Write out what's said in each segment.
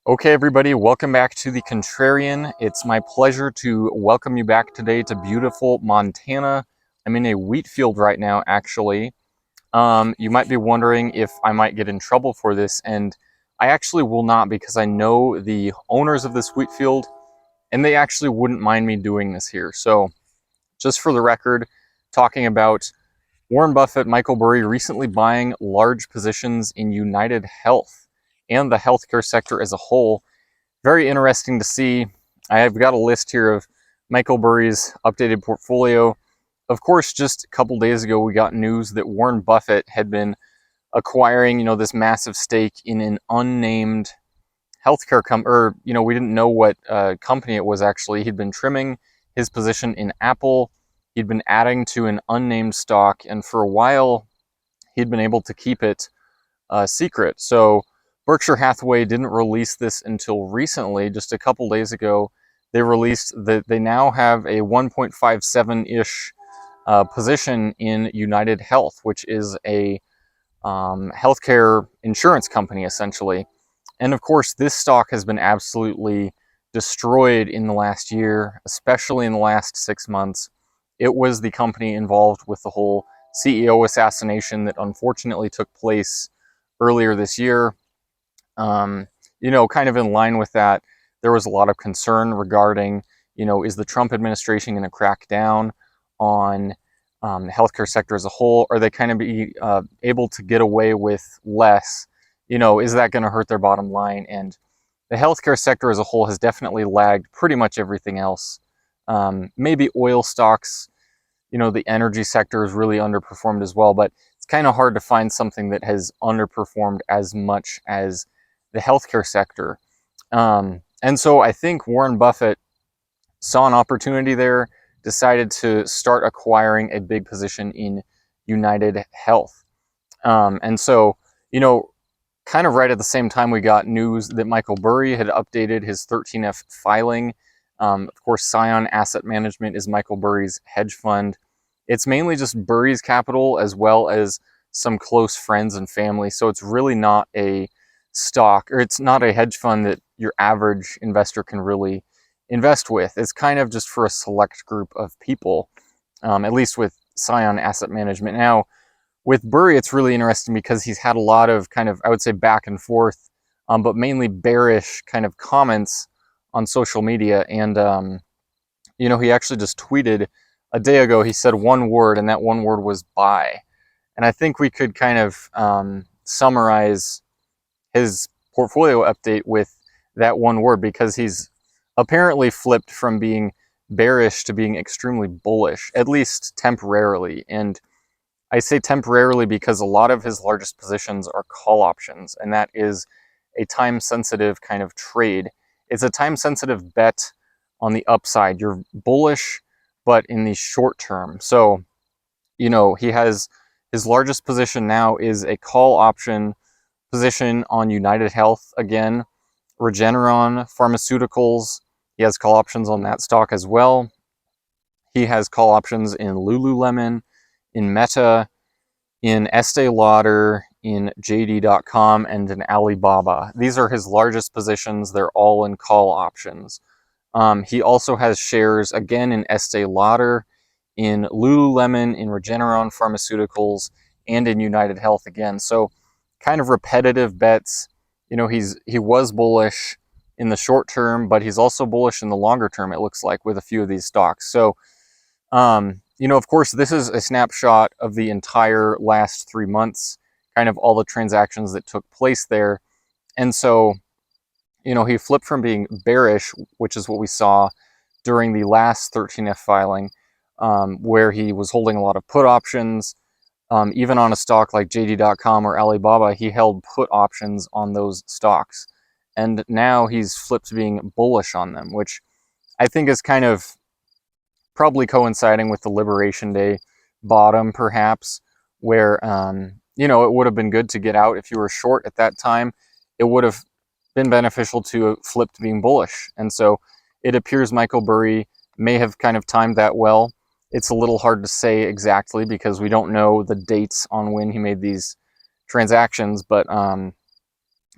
Okay, everybody, welcome back to the Contrarian. It's my pleasure to welcome you back today to beautiful Montana. I'm in a wheat field right now, actually. You might be wondering if I might get in trouble for this, and I actually will not because I know the owners of this wheat field, and they actually wouldn't mind me doing this here. So, just for the record, talking about Warren Buffett, Michael Burry recently buying large positions in United Health and the healthcare sector as a whole. Very interesting to see. I have got a list here of Michael Burry's updated portfolio. Of course, just a couple days ago, we got news that Warren Buffett had been acquiring, this massive stake in an unnamed healthcare company, or, we didn't know what company it was actually. He'd been trimming his position in Apple. He'd been adding to an unnamed stock, and for a while, he'd been able to keep it secret. So Berkshire Hathaway didn't release this until recently, just a couple days ago. They released that they now have a 1.57-ish position in United Health, which is a healthcare insurance company, essentially. And of course, this stock has been absolutely destroyed in the last year, especially in the last 6 months. It was the company involved with the whole CEO assassination that unfortunately took place earlier this year. Kind of in line with that, there was a lot of concern regarding, is the Trump administration going to crack down on the healthcare sector as a whole? Are they kind of be able to get away with less? Is that going to hurt their bottom line? And the healthcare sector as a whole has definitely lagged pretty much everything else. Maybe oil stocks, the energy sector has really underperformed as well, but it's kind of hard to find something that has underperformed as much as the healthcare sector. And so I think Warren Buffett saw an opportunity there, decided to start acquiring a big position in United Health. And so, kind of right at the same time, we got news that Michael Burry had updated his 13F filing. Of course, Scion Asset Management is Michael Burry's hedge fund. It's mainly just Burry's capital as well as some close friends and family. So it's really not a stock, or it's not a hedge fund that your average investor can really invest with. It's kind of just for a select group of people, at least with Scion Asset Management. Now, with Burry, it's really interesting because he's had a lot of kind of, I would say, back and forth, but mainly bearish kind of comments on social media. And, he actually just tweeted a day ago, he said one word, and that one word was buy. And I think we could kind of summarize his portfolio update with that one word, because he's apparently flipped from being bearish to being extremely bullish, at least temporarily. And I say temporarily because a lot of his largest positions are call options, and that is a time-sensitive kind of trade. It's a time-sensitive bet on the upside. You're bullish, but in the short term. So, he has his largest position now is a call option position on United Health again, Regeneron Pharmaceuticals. He has call options on that stock as well. He has call options in Lululemon, in Meta, in Estee Lauder, in JD.com, and in Alibaba. These are his largest positions. They're all in call options. He also has shares again in Estee Lauder, in Lululemon, in Regeneron Pharmaceuticals, and in United Health again. So kind of repetitive bets. He was bullish in the short term, but he's also bullish in the longer term, it looks like, with a few of these stocks. So, of course, this is a snapshot of the entire last 3 months, kind of all the transactions that took place there. And so, he flipped from being bearish, which is what we saw during the last 13F filing, where he was holding a lot of put options. Even on a stock like JD.com or Alibaba, he held put options on those stocks. And now he's flipped to being bullish on them, which I think is kind of probably coinciding with the Liberation Day bottom, perhaps, where, it would have been good to get out if you were short at that time. It would have been beneficial to flip to being bullish. And so it appears Michael Burry may have kind of timed that well. It's a little hard to say exactly because we don't know the dates on when he made these transactions, but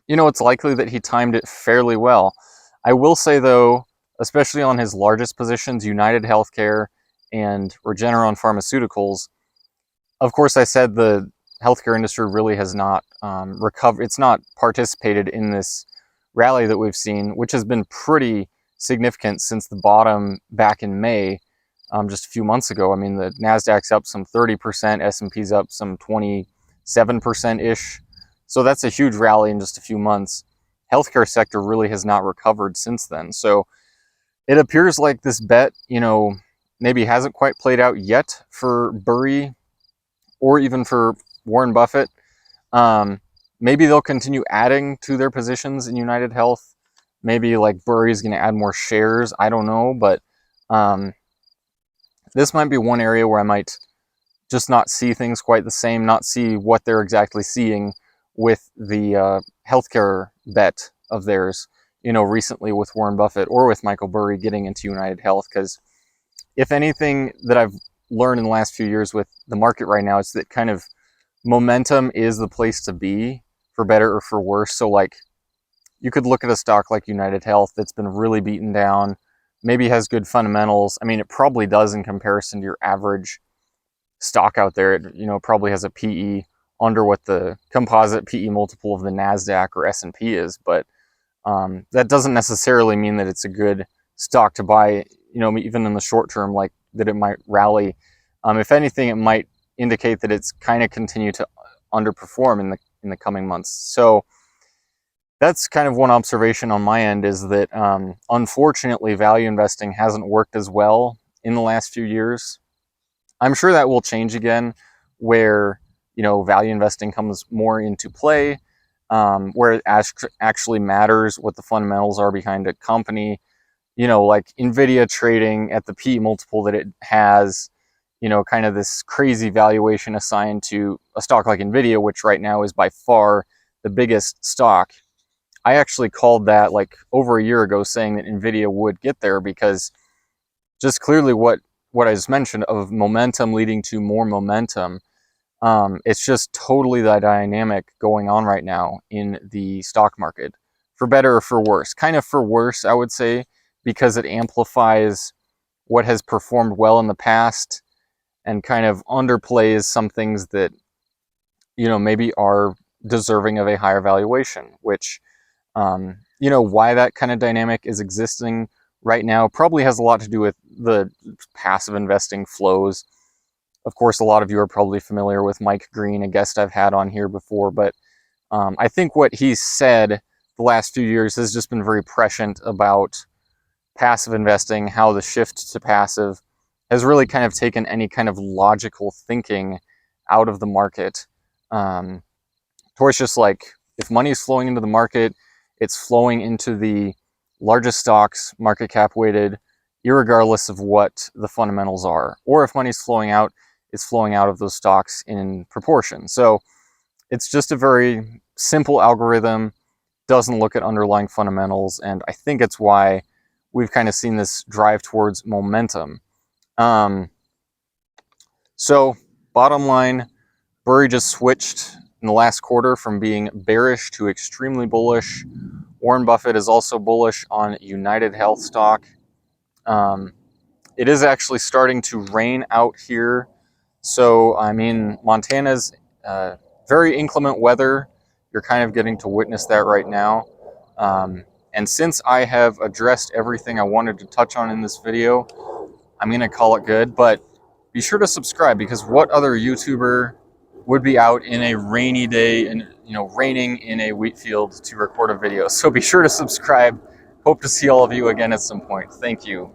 it's likely that he timed it fairly well. I will say, though, especially on his largest positions, United Healthcare and Regeneron Pharmaceuticals, of course, I said the healthcare industry really has not recovered. It's not participated in this rally that we've seen, which has been pretty significant since the bottom back in May, just a few months ago. I mean, the Nasdaq's up some 30%, S&P's up some 27%-ish. So that's a huge rally in just a few months. Healthcare sector really has not recovered since then. So it appears like this bet, maybe hasn't quite played out yet for Burry or even for Warren Buffett. Maybe they'll continue adding to their positions in United Health. Maybe like Burry's going to add more shares. I don't know, but this might be one area where I might just not see things quite the same, not see what they're exactly seeing with the healthcare bet of theirs, recently with Warren Buffett or with Michael Burry getting into United Health. Because if anything that I've learned in the last few years with the market right now, it's that kind of momentum is the place to be, for better or for worse. So like, you could look at a stock like United Health that's been really beaten down, maybe has good fundamentals. I mean, it probably does in comparison to your average stock out there. It probably has a PE under what the composite PE multiple of the Nasdaq or S&P is, but that doesn't necessarily mean that it's a good stock to buy, even in the short term, like that it might rally. If anything, it might indicate that it's kind of continue to underperform in the coming months. So that's kind of one observation on my end, is that unfortunately value investing hasn't worked as well in the last few years. I'm sure that will change again, where value investing comes more into play, where it actually matters what the fundamentals are behind a company. Like Nvidia trading at the PE multiple that it has, kind of this crazy valuation assigned to a stock like Nvidia, which right now is by far the biggest stock. I actually called that like over a year ago, saying that Nvidia would get there, because just clearly what I just mentioned of momentum leading to more momentum. It's just totally the dynamic going on right now in the stock market, for better or for worse. Kind of for worse, I would say, because it amplifies what has performed well in the past and kind of underplays some things that, maybe are deserving of a higher valuation, which, why that kind of dynamic is existing right now probably has a lot to do with the passive investing flows. Of course, a lot of you are probably familiar with Mike Green, a guest I've had on here before, but I think what he's said the last few years has just been very prescient about passive investing, how the shift to passive has really kind of taken any kind of logical thinking out of the market. Towards just like, if money is flowing into the market, it's flowing into the largest stocks, market cap weighted, irregardless of what the fundamentals are. Or if money's flowing out, it's flowing out of those stocks in proportion. So it's just a very simple algorithm, doesn't look at underlying fundamentals, and I think it's why we've kind of seen this drive towards momentum. So bottom line, Burry just switched in the last quarter from being bearish to extremely bullish. Warren Buffett is also bullish on United Health stock. It is actually starting to rain out here. So, I mean, Montana's very inclement weather. You're kind of getting to witness that right now. And since I have addressed everything I wanted to touch on in this video, I'm going to call it good. But be sure to subscribe, because what other YouTuber would be out in a rainy day and, raining in a wheat field to record a video? So be sure to subscribe. Hope to see all of you again at some point. Thank you.